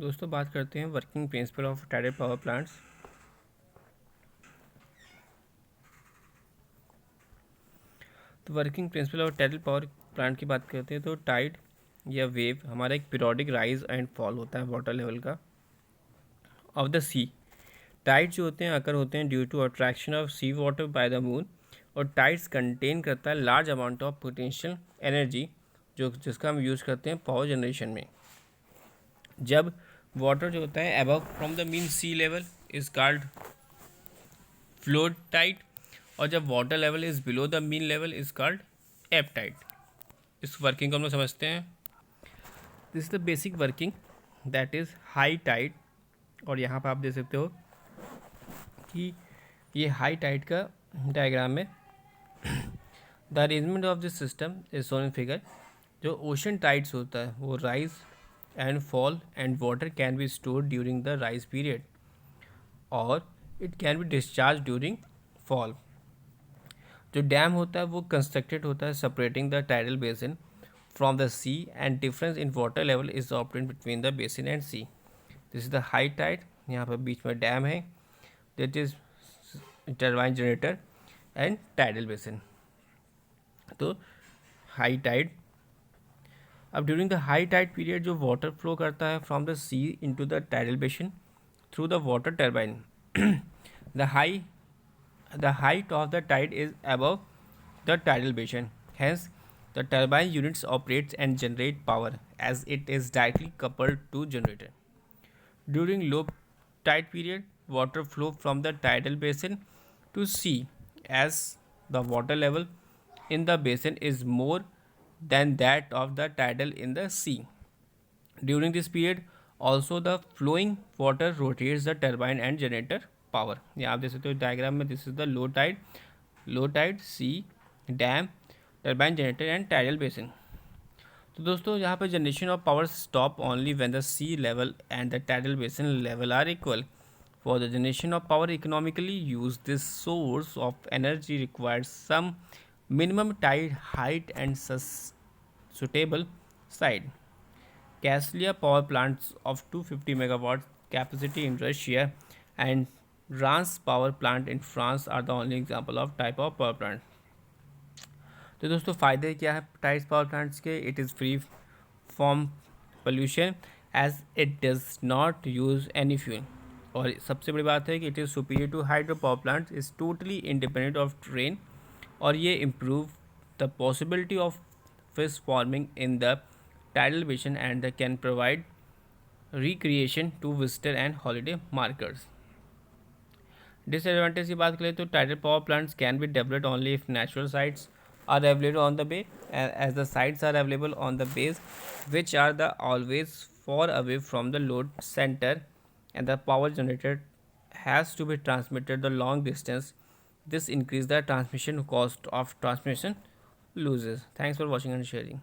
दोस्तों बात करते हैं working principle of tidal power plants. तो working principle of tidal power plant की बात करते हैं तो टाइड या वेव हमारा एक पीरियोडिक राइज एंड फॉल होता है वाटर लेवल का ऑफ द सी। टाइड जो होते हैं अकर होते हैं due to attraction of sea water by the moon, और टाइड्स कंटेन करता है large amount of potential energy जिसका हम यूज़ करते हैं पावर जनरेशन में। जब वाटर जो होता है above from the mean sea level is called flood tide, और जब water level is below the mean level is called ebb tide. इस वर्किंग को हम लोग समझते हैं। This is the basic working that is high tide, और यहाँ पर आप देख सकते हो कि ये हाई टाइड का डायग्राम में the arrangement of this system is shown in figure. जो ओशन टाइड्स होता है वो rise and fall and water can be stored during the rise period और it can be discharge during fall. जो dam होता है वो कंस्ट्रक्टेड होता है separating the tidal basin from the sea, and difference in water level is obtained between the basin and sea. This is the high tide, यहाँ पर बीच में डैम है, that is turbine generator and tidal basin. तो high tide, अब during the high tide period जो water flow करता है from the sea into the tidal basin through the water turbine. The height of the tide is above the tidal basin. Hence, the turbine units operates and generate power as it is directly coupled to generator. During low tide period, water flow from the tidal basin to sea as the water level in the basin is more than that of the tidal in the sea. During this period, also the flowing water rotates the turbine and generator power. यहाँ आप देख सकते हो diagram में, this is the low tide sea dam turbine generator and tidal basin. तो दोस्तों यहाँ पर generation of power stop only when the sea level and the tidal basin level are equal. For the generation of power economically use this source of energy required some minimum tide height and suitable side. Cassilia power plants of 250 megawatt capacity in Russia and Rance power plant in France are the only example of type of power plant. तो दोस्तों फ़ायदे क्या है types power plants के? It is free from pollution as it does not use any fuel, और सबसे बड़ी बात है कि it is superior to hydro power plant, is totally independent of rain, और ये improve the possibility of fish farming in the tidal basin and can provide recreation to visitor and holiday markers. Disadvantage की बात करें तो tidal power plants can be developed only if natural sites are available on the bay, as the sites are available on the bays which are the always far away from the load center, and the power generated has to be transmitted the long distance. This increase the transmission cost of transmission losses. Thanks for watching and sharing.